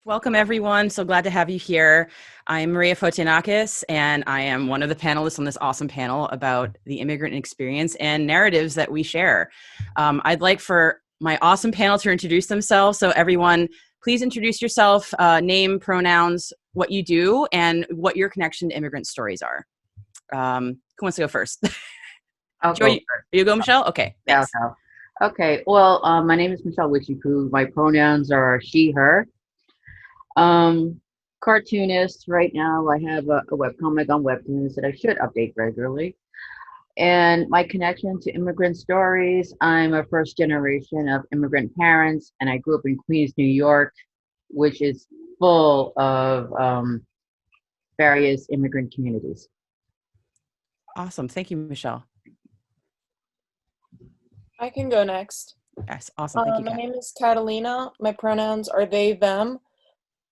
Welcome, everyone. So glad to have you here. I'm Maria Photinakis, and I am one of the panelists on this awesome panel about the immigrant experience and narratives that we share. I'd like for my awesome panel to introduce themselves. So everyone, please introduce yourself, name, pronouns, what you do, and what your connection to immigrant stories are. Who wants to go first? I'll Joy, go first. you go, Michelle? Okay, Yeah, thanks. okay. Well, my name is Michele Witchipoo. My pronouns are she, her. Um, Cartoonist. Right now, I have a webcomic on Webtoons that I should update regularly. And my connection to immigrant stories, I'm a first generation of immigrant parents, and I grew up in Queens, New York, which is full of various immigrant communities. Awesome. Thank you, Michelle. I can go next. Yes, awesome. Thank you, My Kat. name is Catalina. My pronouns are they, them,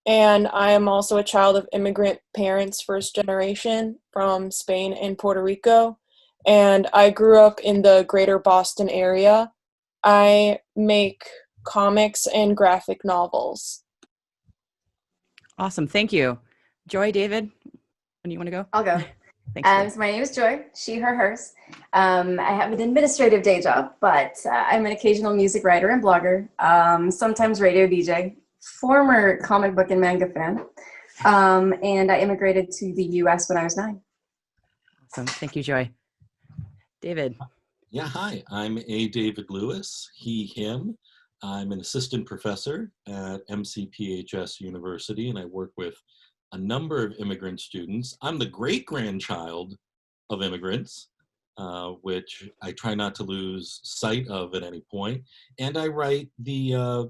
and I am also a child of immigrant parents, first generation from Spain and Puerto Rico. And I grew up in the greater Boston area. I make comics and graphic novels. Awesome. Thank you. Joy, David, when do you want to go? I'll go. Thanks. Joy. So my name is Joy, she, her, hers. I have an administrative day job, but I'm an occasional music writer and blogger, sometimes radio DJ, former comic book and manga fan, and I immigrated to the US when I was 9. Awesome. Thank you, Joy. David. Yeah, hi. I'm A. David Lewis, he, him. I'm an assistant professor at MCPHS University, and I work with a number of immigrant students. I'm the great-grandchild of immigrants, which I try not to lose sight of at any point. And I write the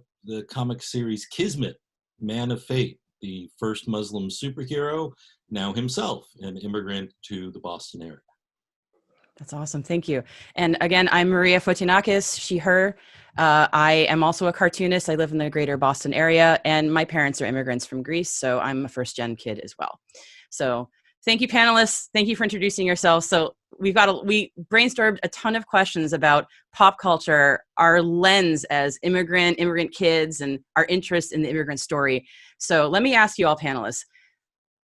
comic series Kismet, Man of Fate, the first Muslim superhero, now himself an immigrant to the Boston area. That's awesome. Thank you. And again, I'm Maria Photinakis, she, her. I am also a cartoonist. I live in the greater Boston area, and my parents are immigrants from Greece, so I'm a first-gen kid as well. So thank you, panelists. Thank you for introducing yourselves. So we brainstormed a ton of questions about pop culture, our lens as immigrant kids, and our interest in the immigrant story. So let me ask you all panelists,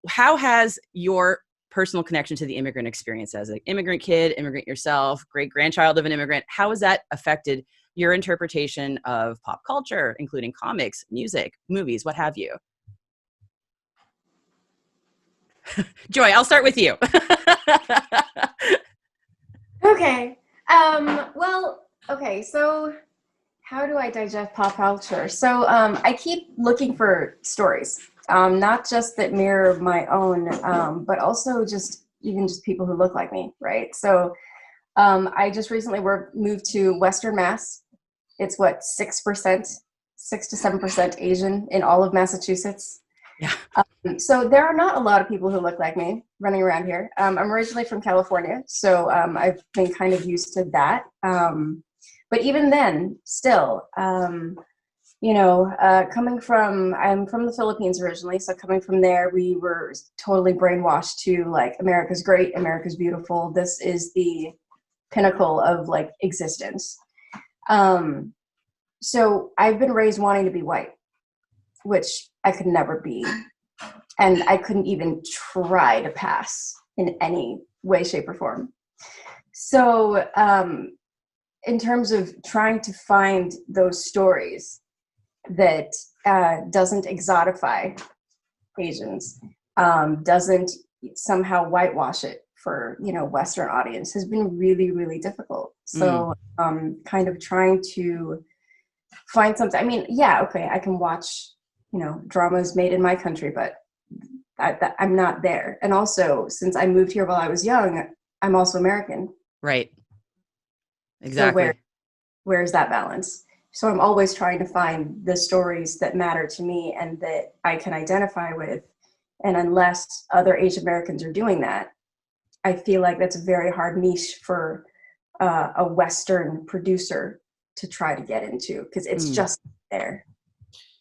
how has your personal connection to the immigrant experience as an immigrant kid, immigrant yourself, great-grandchild of an immigrant, how has that affected your interpretation of pop culture, including comics, music, movies, what have you? Joy, I'll start with you. Okay. Okay, so how do I digest pop culture? So I keep looking for stories, not just that mirror my own, but also even just people who look like me, right? So I just recently moved to Western Mass. It's 6%, 6 to 7% Asian in all of Massachusetts. Yeah. So there are not a lot of people who look like me running around here. I'm originally from California, so I've been kind of used to that. But even then, still, I'm from the Philippines originally, so coming from there, we were totally brainwashed to like, America's great, America's beautiful. This is the pinnacle of like existence. So I've been raised wanting to be white, which I could never be. And I couldn't even try to pass in any way, shape, or form. So in terms of trying to find those stories that doesn't exotify Asians, doesn't somehow whitewash it for, Western audience has been really, really difficult. So kind of trying to find something. I mean, yeah, okay, I can watch, dramas made in my country, but I'm not there. And also, since I moved here while I was young, I'm also American. Right. Exactly. So where's that balance? So I'm always trying to find the stories that matter to me and that I can identify with. And unless other Asian Americans are doing that, I feel like that's a very hard niche for a Western producer to try to get into, because it's just there.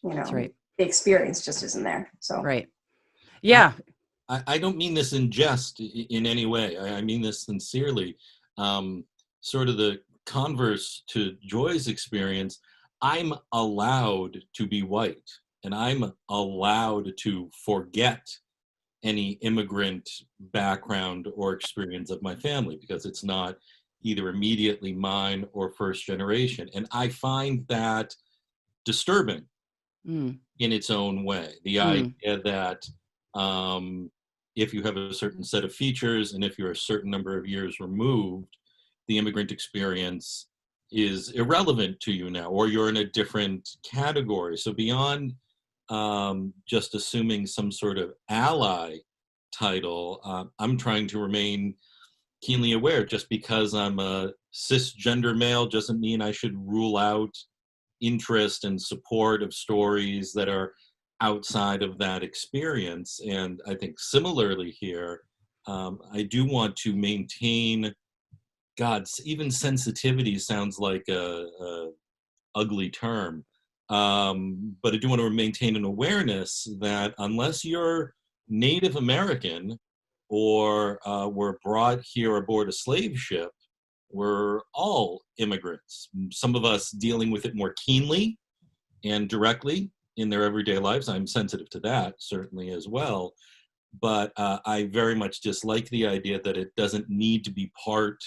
That's right. The experience just isn't there. So right. Yeah. I don't mean this in jest in any way. I mean this sincerely. Sort of the converse to Joy's experience, I'm allowed to be white. and I'm allowed to forget any immigrant background or experience of my family because it's not either immediately mine or first generation. And I find that disturbing in its own way. The idea that if you have a certain set of features and if you're a certain number of years removed, the immigrant experience is irrelevant to you now, or you're in a different category. So beyond just assuming some sort of ally title, I'm trying to remain keenly aware. Just because I'm a cisgender male doesn't mean I should rule out interest and support of stories that are outside of that experience. And I think similarly here, I do want to maintain, God, even sensitivity sounds like a ugly term, but I do want to maintain an awareness that unless you're Native American or were brought here aboard a slave ship, we're all immigrants. Some of us dealing with it more keenly and directly in their everyday lives. I'm sensitive to that, certainly, as well. But I very much dislike the idea that it doesn't need to be part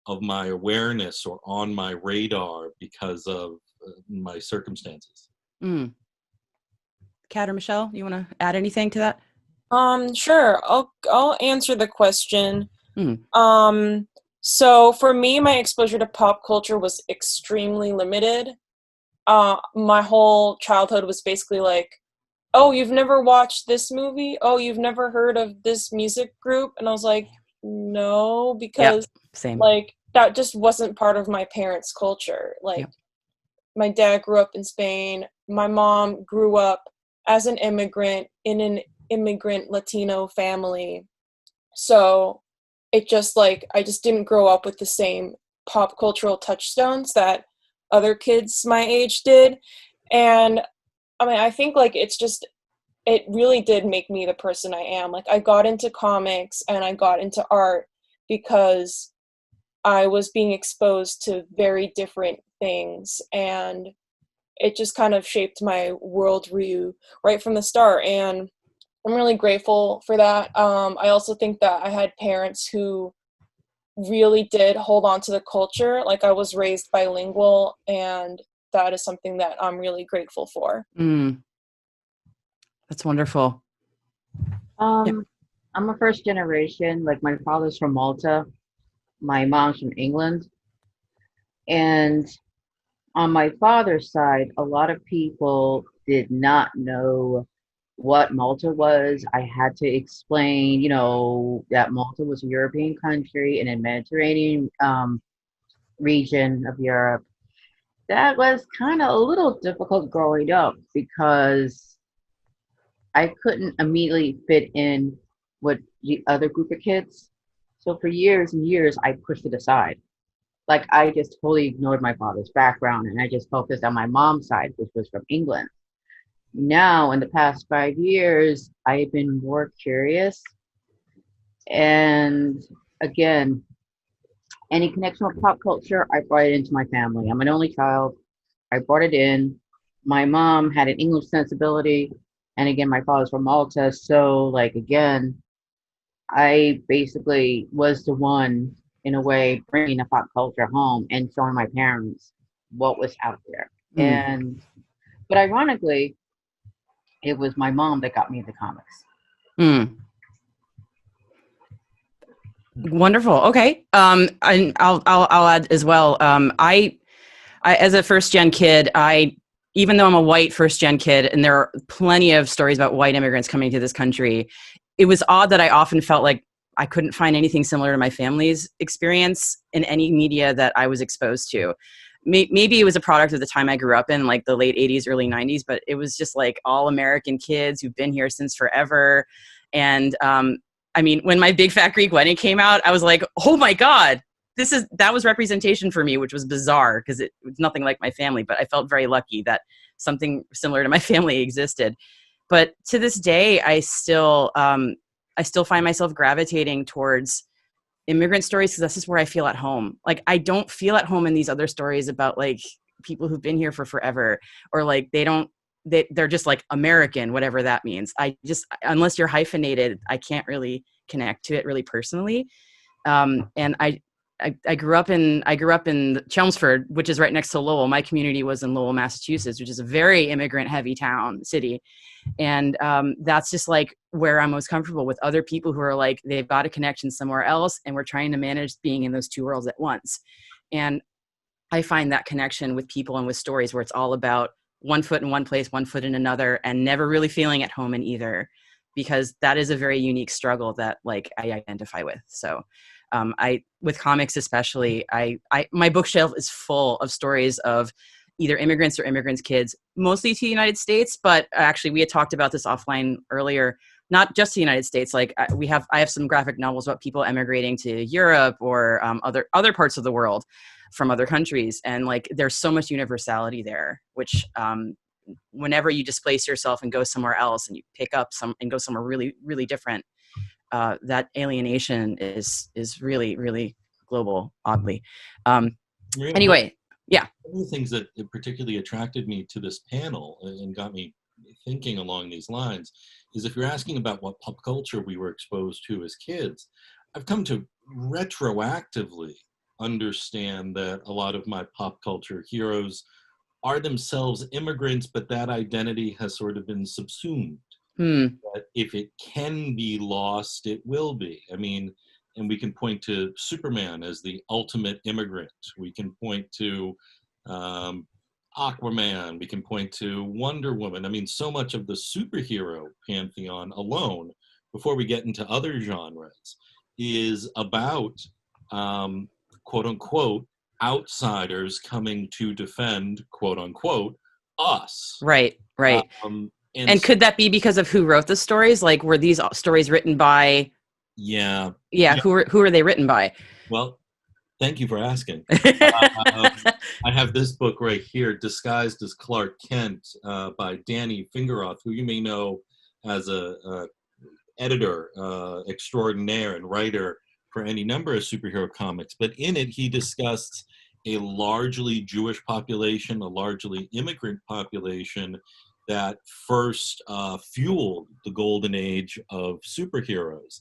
of my awareness or on my radar because of my circumstances. Kat or Michele, you want to add anything to that? Sure. I'll answer the question. So for me, my exposure to pop culture was extremely limited. My whole childhood was basically like, oh, you've never watched this movie? Oh, you've never heard of this music group? And I was like, no, because same. Like that just wasn't part of my parents' culture. Like my dad grew up in Spain. My mom grew up as an immigrant in an immigrant Latino family. So it just like, I just didn't grow up with the same pop cultural touchstones that other kids my age did. And I mean, I think like it's just, it really did make me the person I am. Like I got into comics and I got into art because I was being exposed to very different things, and it just kind of shaped my worldview right from the start. And I'm really grateful for that. I also think that I had parents who really did hold on to the culture. Like I was raised bilingual, and that is something that I'm really grateful for. That's wonderful. I'm a first generation. Like my father's from Malta, my mom's from England, and on my father's side, a lot of people did not know what Malta was. I had to explain, that Malta was a European country in a Mediterranean region of Europe. That was kind of a little difficult growing up because I couldn't immediately fit in with the other group of kids. So for years and years, I pushed it aside. Like I just totally ignored my father's background and I just focused on my mom's side, which was from England. Now, in the past 5 years, I've been more curious. And again, any connection with pop culture, I brought it into my family. I'm an only child. I brought it in. My mom had an English sensibility. And again, my father's from Malta. So, like, again, I basically was the one, in a way, bringing the pop culture home and showing my parents what was out there. But ironically, it was my mom that got me into comics. Wonderful. Okay. And I'll add as well. I as a first gen kid, even though I'm a white first gen kid, and there are plenty of stories about white immigrants coming to this country, it was odd that I often felt like I couldn't find anything similar to my family's experience in any media that I was exposed to. Maybe it was a product of the time I grew up in, like the late 80s, early 90s, but it was just like all American kids who've been here since forever. And I mean, when My Big Fat Greek Wedding came out, I was like, oh my God, that was representation for me, which was bizarre because it was nothing like my family, but I felt very lucky that something similar to my family existed. But to this day, I still find myself gravitating towards immigrant stories because this is where I feel at home. Like I don't feel at home in these other stories about like people who've been here for forever, or like they don't they're just like American, whatever that means. Unless you're hyphenated, I can't really connect to it really personally. And I grew up in Chelmsford, which is right next to Lowell. My community was in Lowell, Massachusetts, which is a very immigrant heavy city. And that's just like where I'm most comfortable with other people who are like, they've got a connection somewhere else, and we're trying to manage being in those two worlds at once. And I find that connection with people and with stories where it's all about one foot in one place, one foot in another, and never really feeling at home in either, because that is a very unique struggle that like I identify with. So with comics especially, my bookshelf is full of stories of either immigrants or immigrants' kids, mostly to the United States. But actually, we had talked about this offline earlier, not just the United States. Like I have some graphic novels about people emigrating to Europe or other parts of the world from other countries. And like, there's so much universality there, which whenever you displace yourself and go somewhere else and you pick up and go somewhere really, really different, that alienation is really, really global, oddly. Anyway, yeah. One of the things that particularly attracted me to this panel and got me thinking along these lines is, if you're asking about what pop culture we were exposed to as kids, I've come to retroactively understand that a lot of my pop culture heroes are themselves immigrants, but that identity has sort of been subsumed. But if it can be lost, it will be. I mean, and we can point to Superman as the ultimate immigrant. We can point to Aquaman. We can point to Wonder Woman. I mean, so much of the superhero pantheon alone, before we get into other genres, is about quote unquote outsiders coming to defend quote unquote us. Right. And could that be because of who wrote the stories? Like, were these stories written by? Yeah. Who are they written by? Well, thank you for asking. I have this book right here, Disguised as Clark Kent, by Danny Fingeroth, who you may know as a editor extraordinaire and writer for any number of superhero comics. But in it, he discussed a largely Jewish population, a largely immigrant population that first fueled the golden age of superheroes.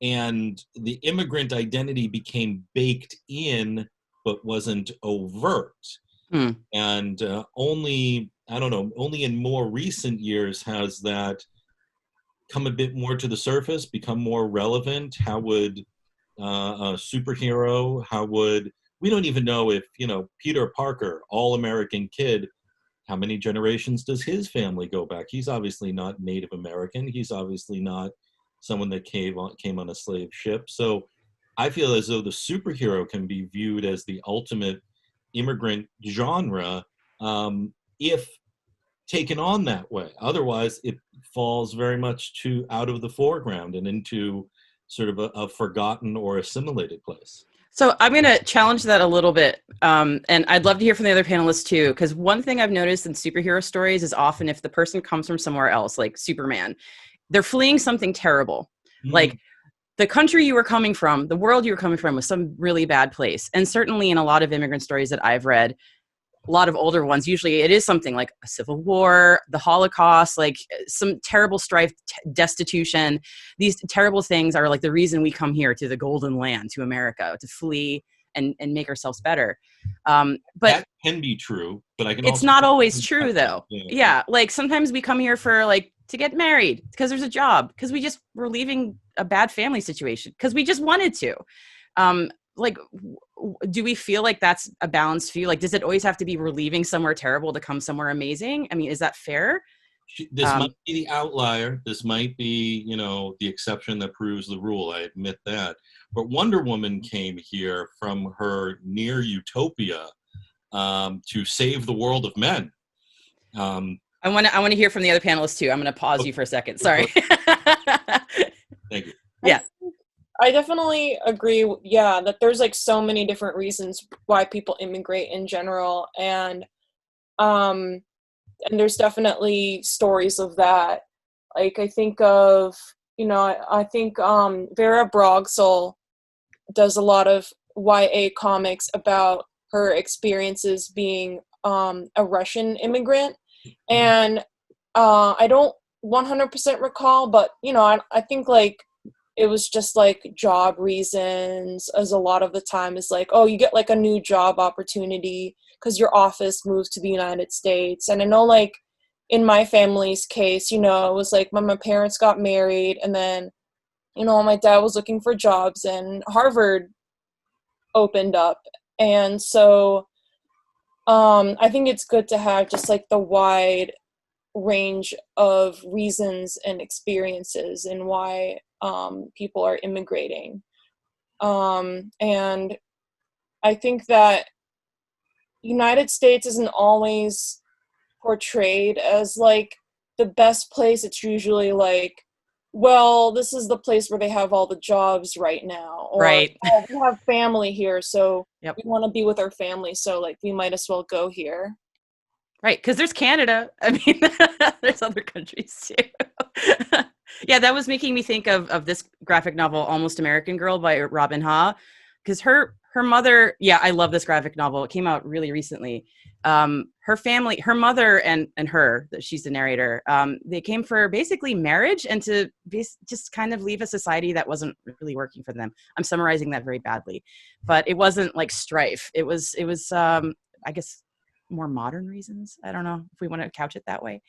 And the immigrant identity became baked in, but wasn't overt. And only in more recent years has that come a bit more to the surface, become more relevant. How would a superhero, we don't even know if, Peter Parker, all-American kid, how many generations does his family go back? He's obviously not Native American. He's obviously not someone that came on a slave ship. So I feel as though the superhero can be viewed as the ultimate immigrant genre if taken on that way. Otherwise, it falls very much out of the foreground and into sort of a forgotten or assimilated place. So I'm going to challenge that a little bit. And I'd love to hear from the other panelists too, because one thing I've noticed in superhero stories is often if the person comes from somewhere else, like Superman, they're fleeing something terrible. Like the country you were coming from, the world you were coming from was some really bad place. And certainly in a lot of immigrant stories that I've read, a lot of older ones, usually it is something like a civil war, the Holocaust, like some terrible strife, destitution. These terrible things are like the reason we come here to the golden land, to America, to flee and make ourselves better. But that can be true, but it's not always true though. Yeah. Like sometimes we come here for to get married because there's a job, because we're leaving a bad family situation because we just wanted to. Do we feel like that's a balanced view? Like, does it always have to be we're leaving somewhere terrible to come somewhere amazing? I mean, is that fair? This might be the outlier. This might be, the exception that proves the rule. I admit that. But Wonder Woman came here from her near utopia to save the world of men. I want to hear from the other panelists too. I'm going to pause you for a second. Sorry. Thank you. Yeah. I definitely agree, that there's so many different reasons why people immigrate in general, and there's definitely stories of that. Like I think of, I think Vera Brogsoul does a lot of YA comics about her experiences being a Russian immigrant, and I don't 100% recall, but I think like it was just like job reasons, as a lot of the time is like, oh, you get like a new job opportunity because your office moves to the United States. And I know like in my family's case, it was like when my parents got married, and then my dad was looking for jobs and Harvard opened up. And so I think it's good to have just like the wide range of reasons and experiences and why people are immigrating. And I think that United States isn't always portrayed as like the best place. It's usually like, well, this is the place where they have all the jobs right now, or Right. oh, we have family here, so Yep. we want to be with our family, so like we might as well go here. Right, because there's Canada. I mean, there's other countries too. Yeah, that was making me think of this graphic novel, Almost American Girl by Robin Ha, because her mother, yeah, I love this graphic novel. It came out really recently. Her family, her mother and her, she's the narrator, they came for basically marriage and to just kind of leave a society that wasn't really working for them. I'm summarizing that very badly, but it wasn't like strife. It was I guess, more modern reasons. I don't know if we want to couch it that way.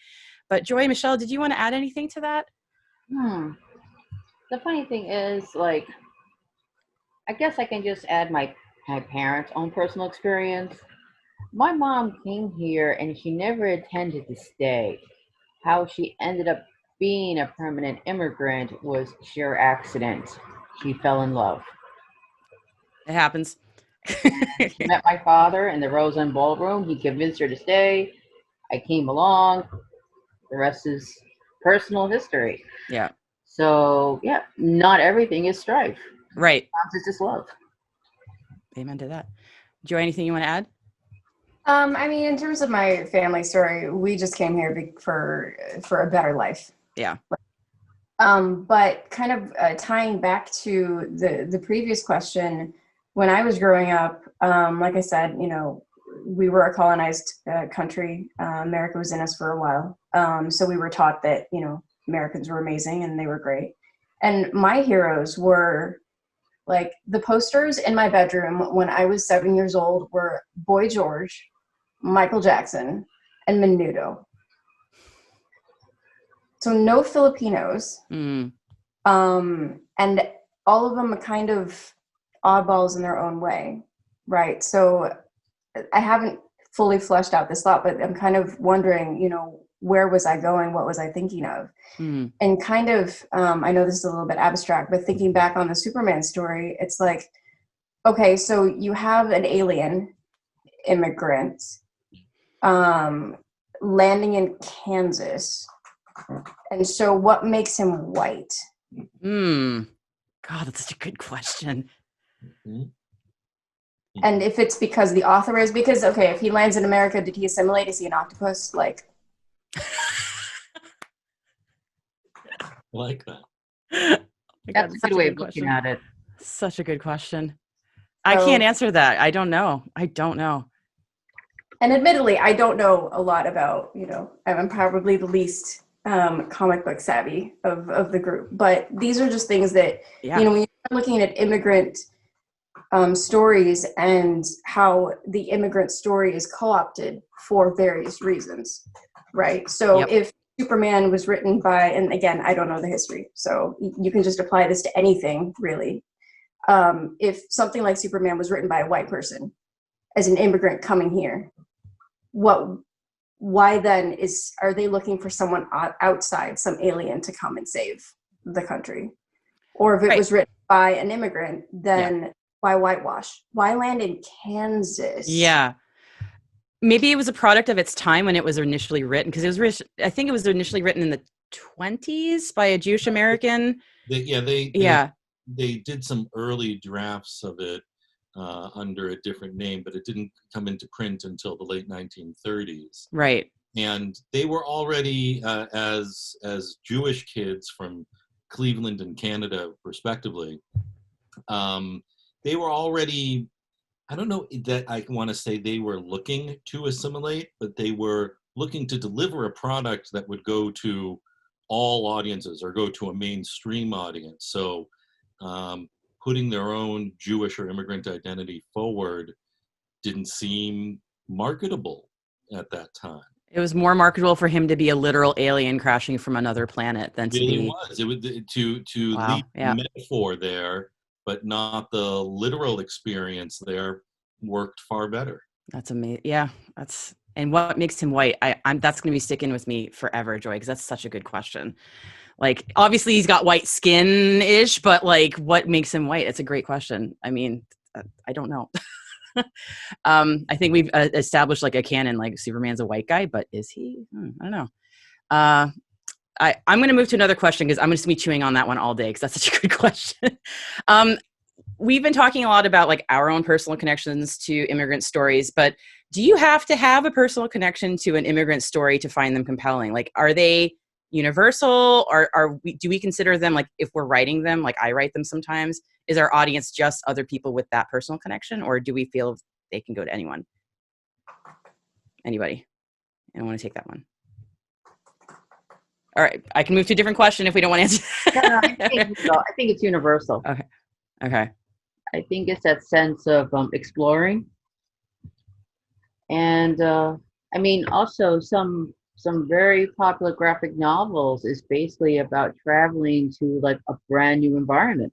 But Joy, Michelle, did you want to add anything to that? The funny thing is, like, I guess I can just add my parents' own personal experience. My mom came here and she never intended to stay. How she ended up being a permanent immigrant was sheer accident. She fell in love. It happens. She met my father in the Rose Inn Ballroom. He convinced her to stay. I came along. The rest is personal history. Yeah. So, yeah, not everything is strife. Right. Sometimes it's just love. Amen to that. Joy, anything you want to add? I mean, in terms of my family story, we just came here for a better life. Yeah. But kind of tying back to the previous question, when I was growing up, like I said, we were a colonized country. America was in us for a while. So we were taught that, Americans were amazing and they were great. And my heroes were like the posters in my bedroom when I was 7 years old were Boy George, Michael Jackson, and Menudo. So no Filipinos. And all of them are kind of oddballs in their own way, right? So I haven't fully fleshed out this thought, but I'm kind of wondering, where was I going? What was I thinking of? And kind of, I know this is a little bit abstract, but thinking back on the Superman story, it's like, okay, so you have an alien immigrant landing in Kansas. And so what makes him white? God, that's such a good question. And if it's because the author is, because, okay, if he lands in America, did he assimilate? Is he an octopus? Like that. That's a good way of looking at it. Such a good question. I can't answer that. I don't know. And admittedly, I don't know a lot about, I'm probably the least comic book savvy of the group. But these are just things that, when you're looking at immigrant stories and how the immigrant story is co-opted for various reasons, right? So if Superman was written by, and again, I don't know the history, so you can just apply this to anything, really. If something like Superman was written by a white person as an immigrant coming here, why then are they looking for someone outside, some alien to come and save the country? Or if it was written by an immigrant, then why whitewash? Why land in Kansas? Yeah. Maybe it was a product of its time when it was initially written, because I think it was initially written in the 1920s by a Jewish American. They did some early drafts of it under a different name, but it didn't come into print until the late 1930s. Right. And they were already, as Jewish kids from Cleveland and Canada, respectively, they were already, I don't know that I want to say they were looking to assimilate, but they were looking to deliver a product that would go to all audiences or go to a mainstream audience. So putting their own Jewish or immigrant identity forward didn't seem marketable at that time. It was more marketable for him to be a literal alien crashing from another planet than to Really be. was. It was to Wow. leave Yeah. metaphor there, but not the literal experience there worked far better. That's amazing. Yeah, and what makes him white? I'm that's going to be sticking with me forever, Joy, because that's such a good question. Like, obviously he's got white skin-ish, but like, what makes him white? It's a great question. I mean, I don't know. I think we've established like a canon, like Superman's a white guy, but is he? I don't know. I'm going to move to another question because I'm just going to be chewing on that one all day because that's such a good question. We've been talking a lot about like our own personal connections to immigrant stories, but do you have to have a personal connection to an immigrant story to find them compelling? Like, are they universal, or do we consider them, like, if we're writing them, like I write them sometimes, is our audience just other people with that personal connection, or do we feel they can go to anyone? Anybody? I don't want to take that one. All right, I can move to a different question if we don't want to answer. No, I think it's universal. Okay. I think it's that sense of exploring, and I mean, also some very popular graphic novels is basically about traveling to like a brand new environment.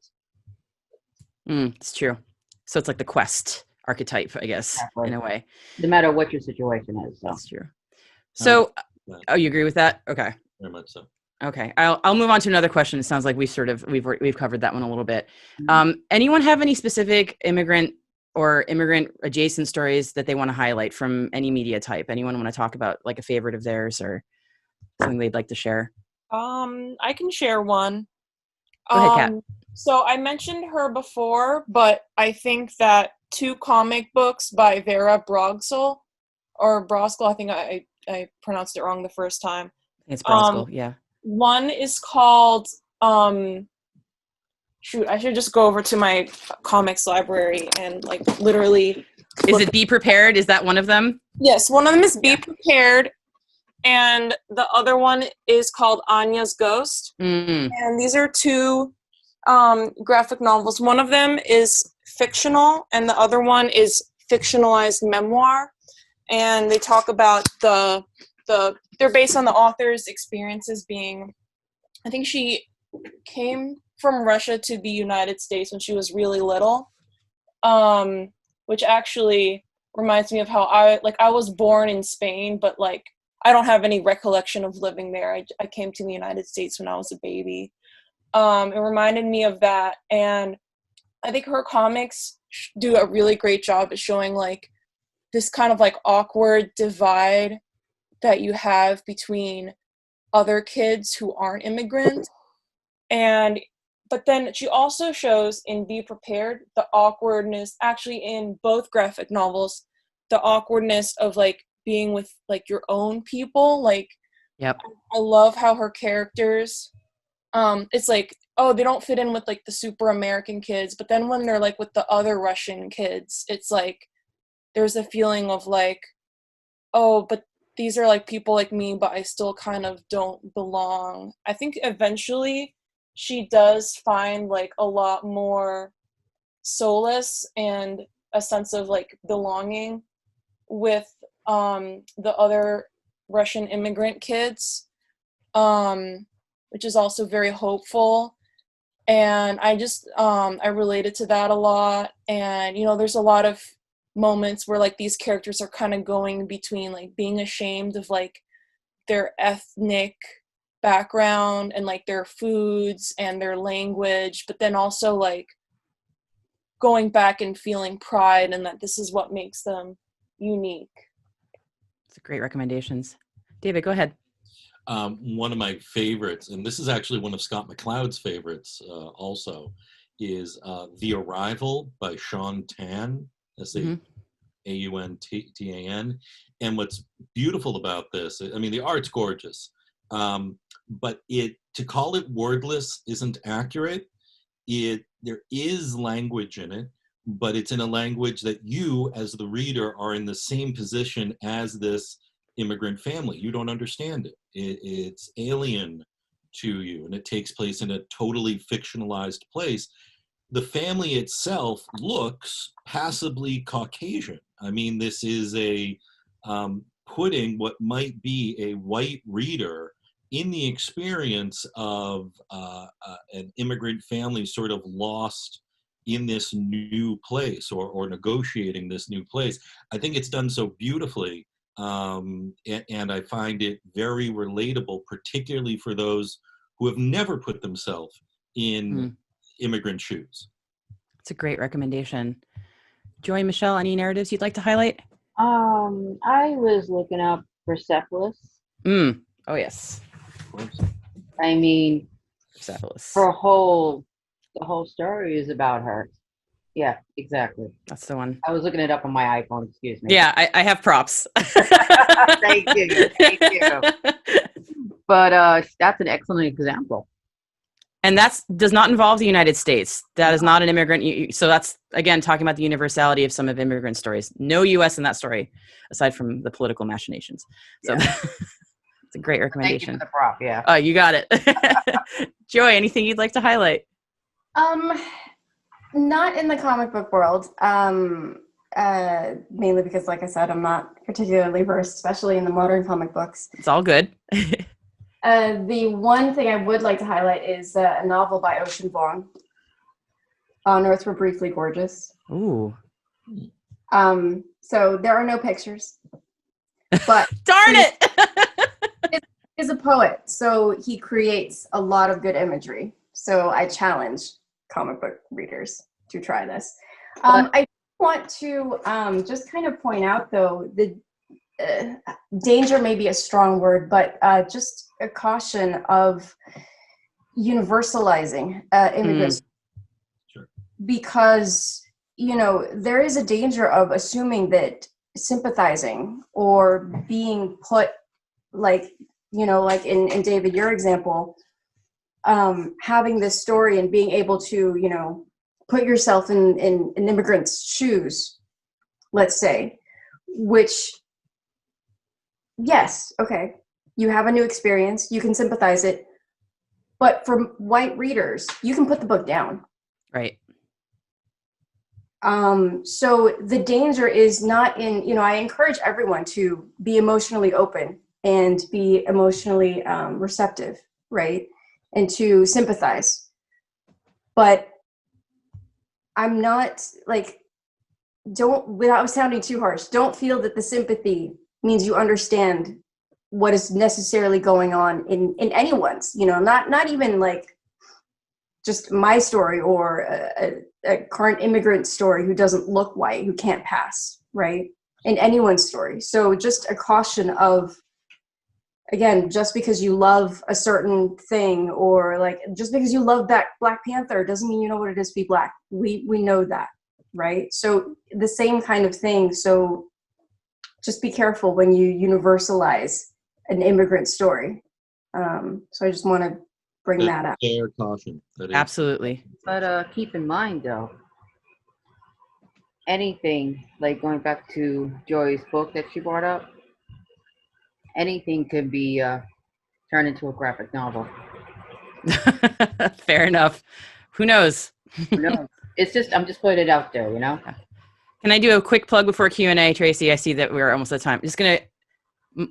It's true. So it's like the quest archetype, I guess, Exactly. in a way. No matter what your situation is. So. That's true. So, you agree with that? Okay. Very much so. Okay, I'll move on to another question. It sounds like we've covered that one a little bit. Mm-hmm. Anyone have any specific immigrant or immigrant adjacent stories that they want to highlight from any media type? Anyone want to talk about like a favorite of theirs or something they'd like to share? I can share one. Go ahead, Kat. So I mentioned her before, but I think that 2 comic books by Vera Brogskol, or Broskel, I think I pronounced it wrong the first time. It's Broskel, yeah. One is called, shoot, I should just go over to my comics library and like literally. Is it Be Prepared? Is that one of them? Yes, one of them is Be Prepared, and the other one is called Anya's Ghost. Mm. And these are 2 graphic novels. One of them is fictional, and the other one is fictionalized memoir. And they talk about they're based on the author's experiences being, I think she came from Russia to the United States when she was really little, which actually reminds me of how I was born in Spain, but like I don't have any recollection of living there. I came to the United States when I was a baby. It reminded me of that, and I think her comics do a really great job at showing like this kind of like awkward divide that you have between other kids who aren't immigrants. But then she also shows in Be Prepared the awkwardness, actually in both graphic novels, the awkwardness of like being with like your own people. Like, yep. I love how her characters, it's like, oh, they don't fit in with like the super American kids, but then when they're like with the other Russian kids, it's like there's a feeling of like, oh, but these are like people like me, but I still kind of don't belong. I think eventually she does find like a lot more solace and a sense of like belonging with the other Russian immigrant kids, which is also very hopeful. And I just I related to that a lot. And you know, there's a lot of moments where like these characters are kind of going between like being ashamed of like their ethnic background and like their foods and their language, but then also like going back and feeling pride and that this is what makes them unique. It's great recommendations. David, go ahead. One of my favorites, and this is actually one of Scott McCloud's favorites also, is The Arrival by Sean Tan, S-A-U-N-T-A-N. And what's beautiful about this, I mean, the art's gorgeous, but to call it wordless isn't accurate. There is language in it, but it's in a language that you, as the reader, are in the same position as this immigrant family. You don't understand it. It's alien to you, and it takes place in a totally fictionalized place. The family itself looks passably Caucasian. I mean, this is a putting what might be a white reader in the experience of an immigrant family sort of lost in this new place, or negotiating this new place. I think it's done so beautifully, and I find it very relatable, particularly for those who have never put themselves in immigrant shoes. It's a great recommendation. Joy, Michelle, any narratives you'd like to highlight? I was looking up Persepolis. Oh, yes. I mean, Persepolis. the whole story is about her. Yeah, exactly. That's the one. I was looking it up on my iPhone, excuse me. Yeah, I have props. Thank you. But that's an excellent example. And that does not involve the United States. That is not an immigrant. So that's, again, talking about the universality of some of immigrant stories. No U.S. in that story, aside from the political machinations. So it's a great recommendation. Thank you for the prop, yeah. Oh, you got it. Joy, anything you'd like to highlight? Not in the comic book world. Mainly because, like I said, I'm not particularly versed, especially in the modern comic books. It's all good. The one thing I would like to highlight is a novel by Ocean Vuong, On Earth We're Briefly Gorgeous. Ooh. So there are no pictures, but darn it! He's a poet, so he creates a lot of good imagery. So I challenge comic book readers to try this. I want to just kind of point out, though, the danger may be a strong word, but just a caution of universalizing immigrants. Sure. Because, there is a danger of assuming that sympathizing or being put, like in David, your example, having this story and being able to, put yourself in an immigrant's shoes, let's say, which, yes, okay, you have a new experience, you can sympathize it, but for white readers, you can put the book down. Right. So the danger is not in, I encourage everyone to be emotionally open and be emotionally receptive, right? And to sympathize. But I'm not without sounding too harsh, don't feel that the sympathy means you understand what is necessarily going on in anyone's, not even just my story or a current immigrant story who doesn't look white, who can't pass, right? In anyone's story. So just a caution of, again, just because you love a certain thing, or just because you love Black Panther doesn't mean you know what it is to be Black. We know that, right? So the same kind of thing. So just be careful when you universalize an immigrant story. So I just want to bring that up. Fair caution. Absolutely. But keep in mind, though, anything, going back to Joy's book that she brought up, anything could be turned into a graphic novel. Fair enough. Who knows? No, I'm just putting it out there, Can I do a quick plug before Q&A, Tracy? I see that we're almost at time.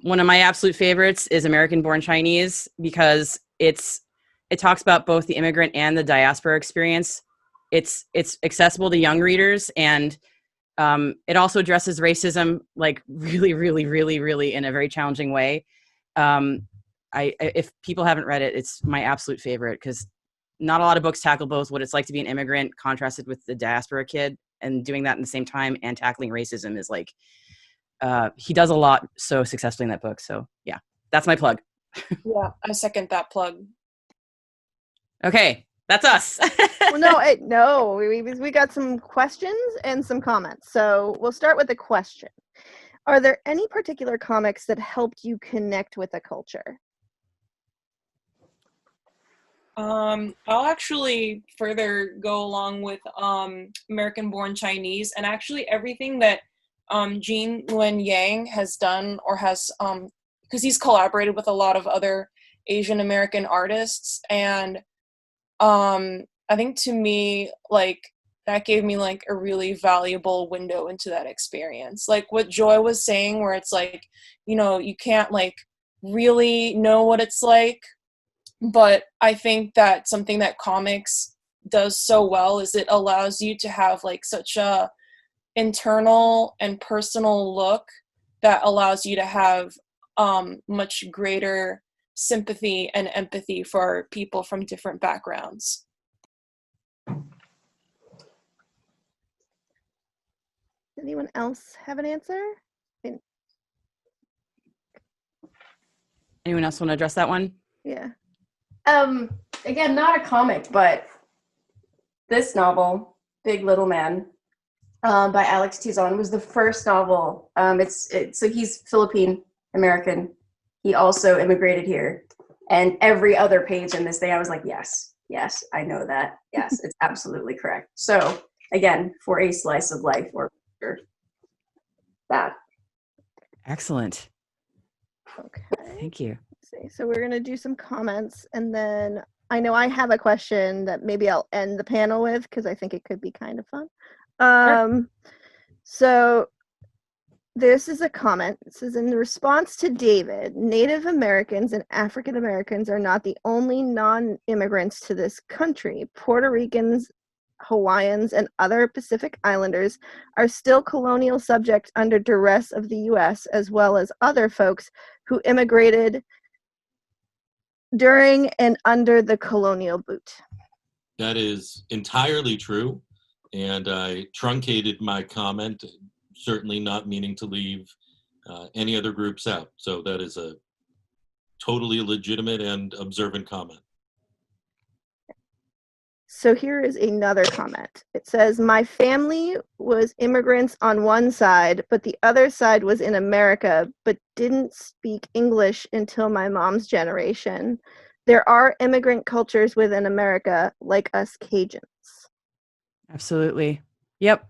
One of my absolute favorites is American Born Chinese, because it talks about both the immigrant and the diaspora experience. It's accessible to young readers, and it also addresses racism really, really, really, really in a very challenging way. If people haven't read it, it's my absolute favorite, because not a lot of books tackle both what it's like to be an immigrant contrasted with the diaspora kid, and doing that in the same time and tackling racism is he does a lot so successfully in that book. So yeah, that's my plug. Yeah, I second that plug. Okay, that's us. Well, no, we got some questions and some comments. So we'll start with a question. Are there any particular comics that helped you connect with a culture? I'll actually further go along with American Born Chinese, and actually everything that Jean Nguyen Yang has done, or has, because he's collaborated with a lot of other Asian American artists, and I think to me, like, that gave me like a really valuable window into that experience. Like what Joy was saying, where it's like, you know, you can't like really know what it's like, but I think that something that comics does so well is it allows you to have like such a internal and personal look that allows you to have much greater sympathy and empathy for people from different backgrounds. Anyone else have an answer? Anyone else want to address that one? Yeah. Again, not a comic, but this novel, Big Little Man, by Alex Tizon, was the first novel. So he's Philippine American. He also immigrated here, and every other page in this thing, I was like, yes, I know that. Yes, it's absolutely correct. So again, for a slice of life or that. Excellent. Okay. Thank you. Let's see. So we're gonna do some comments, and then I know I have a question that maybe I'll end the panel with because I think it could be kind of fun. Sure. So this is a comment. This is in response to David. Native Americans and African Americans are not the only non-immigrants to this country. Puerto Ricans, Hawaiians, and other Pacific Islanders are still colonial subjects under duress of the U.S., as well as other folks who immigrated during and under the colonial boot. That is entirely true, and I truncated my comment, certainly not meaning to leave any other groups out. So that is a totally legitimate and observant comment. So here is another comment. It says, my family was immigrants on one side, but the other side was in America, but didn't speak English until my mom's generation. There are immigrant cultures within America, like us Cajuns. Absolutely. Yep.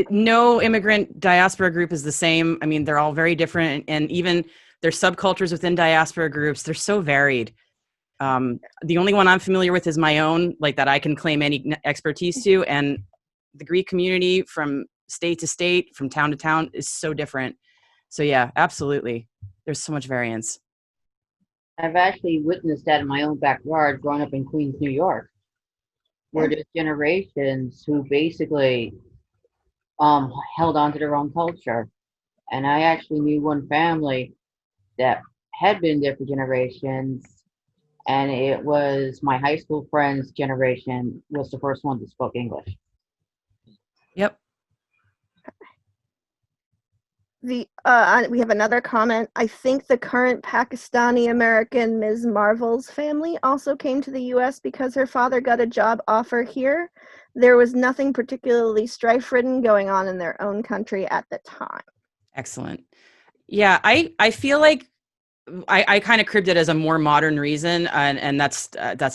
No immigrant diaspora group is the same. I mean, they're all very different, and even their subcultures within diaspora groups, they're so varied. The only one I'm familiar with is my own, like that I can claim any expertise to, and the Greek community from state to state, from town to town, is so different. So yeah, absolutely. There's so much variance. I've actually witnessed that in my own backyard growing up in Queens, New York, where there's generations who basically held on to their own culture. And I actually knew one family that had been there for generations, and it was my high school friend's generation was the first one that spoke English. Yep. We have another comment. I think the current Pakistani American Ms. Marvel's family also came to the U.S. because her father got a job offer here. There was nothing particularly strife-ridden going on in their own country at the time. Excellent. Yeah, I feel like I kind of cribbed it as a more modern reason, and that's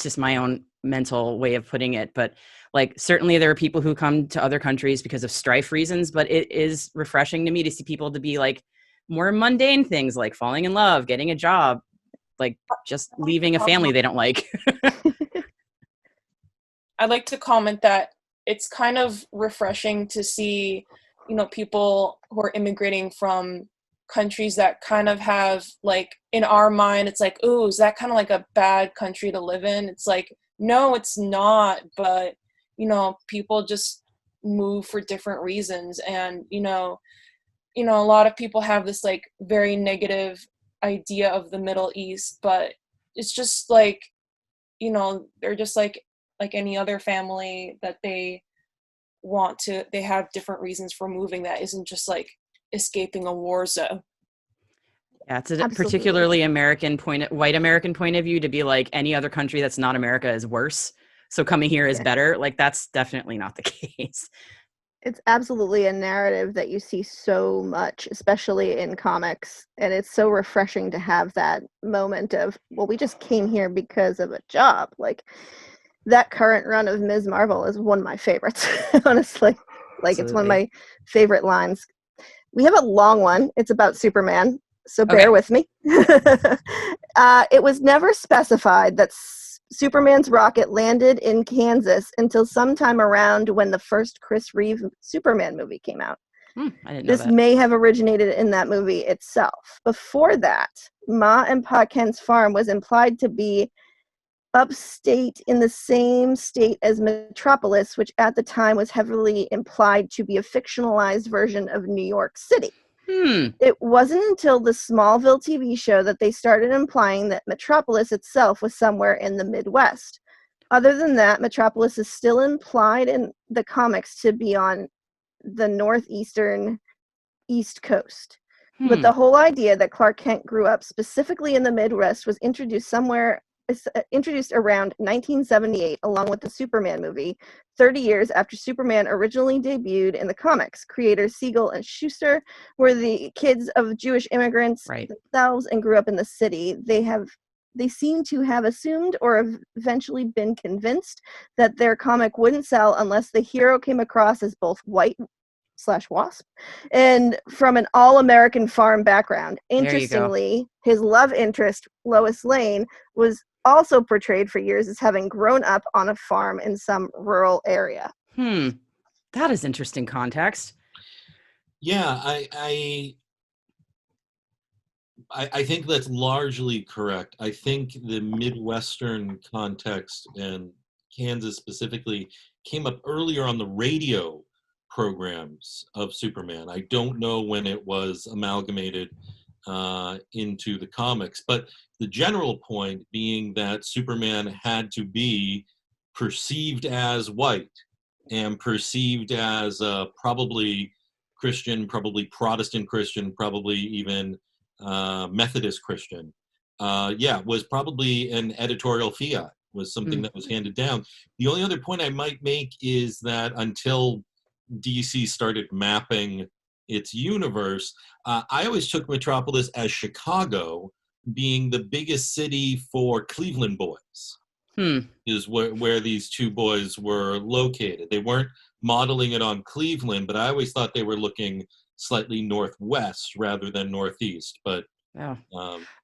just my own mental way of putting it. But like, certainly there are people who come to other countries because of strife reasons, but it is refreshing to me to see people to be like more mundane things like falling in love, getting a job, like just leaving a family they don't like. I'd like to comment that it's kind of refreshing to see, you know, people who are immigrating from countries that kind of have, like, in our mind, it's like, ooh, is that kind of like a bad country to live in? It's like, no, it's not. But, you know, people just move for different reasons. And, you know, a lot of people have this like very negative idea of the Middle East, but it's just like, you know, they're just like any other family that they have different reasons for moving that isn't just like escaping a war zone. Yeah, it's a Absolutely. particularly white American point of view to be like any other country that's not America is worse. So coming here is better. Like, that's definitely not the case. It's absolutely a narrative that you see so much, especially in comics. And it's so refreshing to have that moment of, well, we just came here because of a job. Like, that current run of Ms. Marvel is one of my favorites, honestly. Like, It's one of my favorite lines We have a long one. It's about Superman, so Okay. bear with me. It was never specified that Superman's rocket landed in Kansas until sometime around when the first Chris Reeve Superman movie came out. I didn't know This that. may have originated in that movie itself. Before that, Ma and Pa Kent's farm was implied to be upstate in the same state as Metropolis, which at the time was heavily implied to be a fictionalized version of New York City. It wasn't until the Smallville TV show that they started implying that Metropolis itself was somewhere in the Midwest. Other than that, Metropolis is still implied in the comics to be on the northeastern East Coast. But the whole idea that Clark Kent grew up specifically in the Midwest was introduced around 1978 along with the Superman movie, 30 years after Superman originally debuted in the comics. Creators Siegel and Schuster were the kids of Jewish immigrants themselves and grew up in the city. They seem to have assumed or have eventually been convinced that their comic wouldn't sell unless the hero came across as both white / wasp and from an all-American farm background. Interestingly, his love interest, Lois Lane, was also portrayed for years as having grown up on a farm in some rural area. That is interesting context. Yeah, I think that's largely correct. I think the Midwestern context and Kansas specifically came up earlier on the radio programs of Superman. I don't know when it was amalgamated into the comics, but the general point being that Superman had to be perceived as white and perceived as probably Christian, probably Protestant Christian, probably even Methodist Christian. Was probably an editorial fiat, was something that was handed down. The only other point I might make is that until DC started mapping its universe, I always took Metropolis as Chicago being the biggest city for Cleveland boys, is where these two boys were located. They weren't modeling it on Cleveland, but I always thought they were looking slightly northwest rather than northeast. But I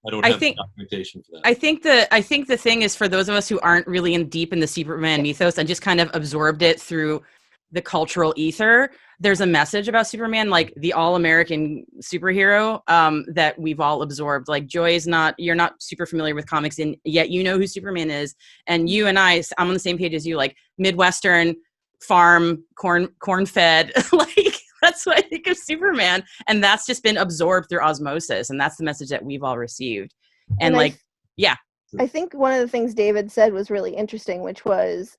don't have documentation for that. I think the thing is, for those of us who aren't really deep in the Superman mythos and just kind of absorbed it through the cultural ether, there's a message about Superman, like the all-American superhero, that we've all absorbed. Like Joy is you're not super familiar with comics, and yet you know who Superman is. And you and I'm on the same page as you, like Midwestern farm, corn-fed, like that's what I think of Superman. And that's just been absorbed through osmosis. And that's the message that we've all received. And I think one of the things David said was really interesting, which was,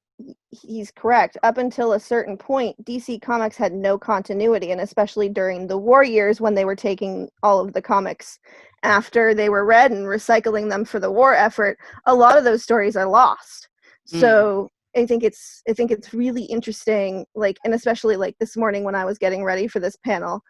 he's correct. Up until a certain point, DC Comics had no continuity, and especially during the war years when they were taking all of the comics after they were read and recycling them for the war effort, a lot of those stories are lost. So I think it's really interesting, like, and especially like this morning when I was getting ready for this panel,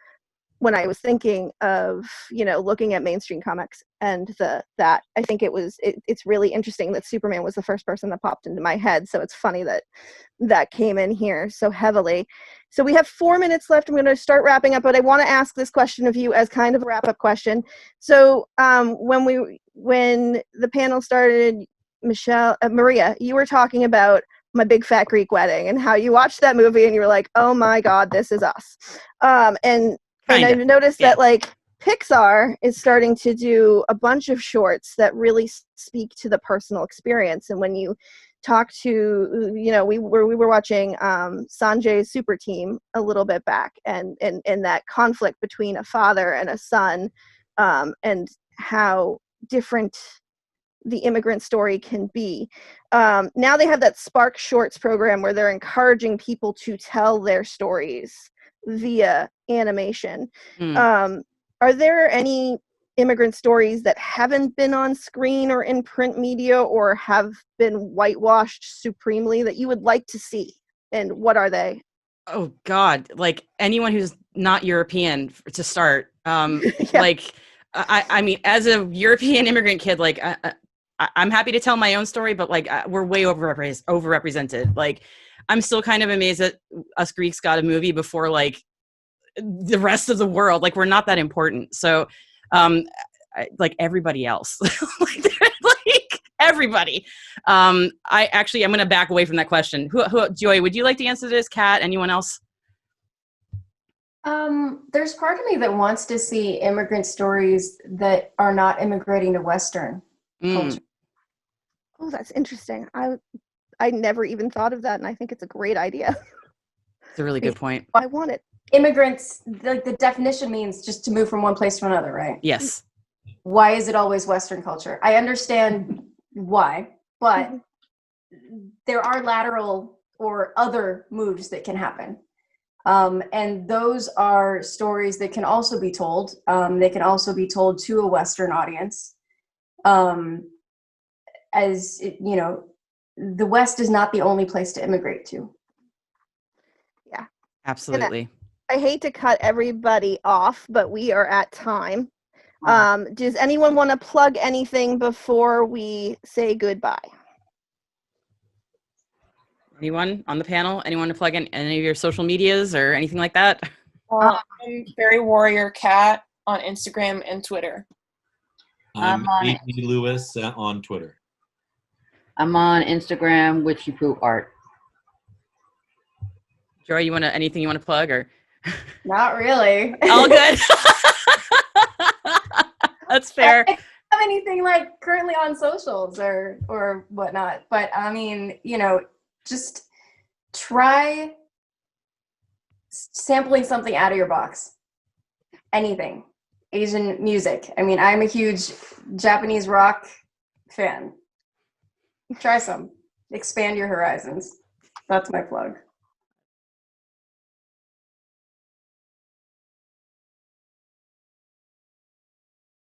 when I was thinking of, looking at mainstream comics and that I think it's really interesting that Superman was the first person that popped into my head. So it's funny that came in here so heavily. So we have 4 minutes left. I'm going to start wrapping up, but I want to ask this question of you as kind of a wrap up question. So when the panel started, Maria, you were talking about My Big Fat Greek Wedding and how you watched that movie and you were like, oh my God, this is us. And I've noticed that like Pixar is starting to do a bunch of shorts that really speak to the personal experience. And when you talk to, we were watching Sanjay's Super Team a little bit back, and that conflict between a father and a son, and how different the immigrant story can be. Now they have that Spark Shorts program where they're encouraging people to tell their stories via animation. Are there any immigrant stories that haven't been on screen or in print media or have been whitewashed supremely that you would like to see? And what are they? Oh God, like anyone who's not European to start. Like, I mean, as a European immigrant kid, like I'm happy to tell my own story, but like we're way overrepresented. Like I'm still kind of amazed that us Greeks got a movie before like the rest of the world. Like, we're not that important. So, like everybody else, like everybody. I'm going to back away from that question. Who, Joy, would you like to answer this? Kat, anyone else? There's part of me that wants to see immigrant stories that are not immigrating to Western culture. Oh, that's interesting. I never even thought of that, and I think it's a great idea. It's a really good point. I want it. Immigrants, like the definition means just to move from one place to another, right? Yes. Why is it always Western culture? I understand why, but there are lateral or other moves that can happen. And those are stories that can also be told. They can also be told to a Western audience. As you know, the West is not the only place to immigrate to. Yeah, Absolutely. I hate to cut everybody off, but we are at time. Does anyone want to plug anything before we say goodbye? Anyone on the panel? Anyone to plug in any of your social medias or anything like that? I'm Fairy Warrior Cat on Instagram and Twitter. I'm on A.D. Lewis on Twitter. I'm on Instagram, Witchipoo Art. Joy, anything you want to plug or? Not really. All good. That's fair. I don't have anything like currently on socials or whatnot, but I mean, just try sampling something out of your box. Anything. Asian music. I mean, I'm a huge Japanese rock fan. Try some. Expand your horizons. That's my plug.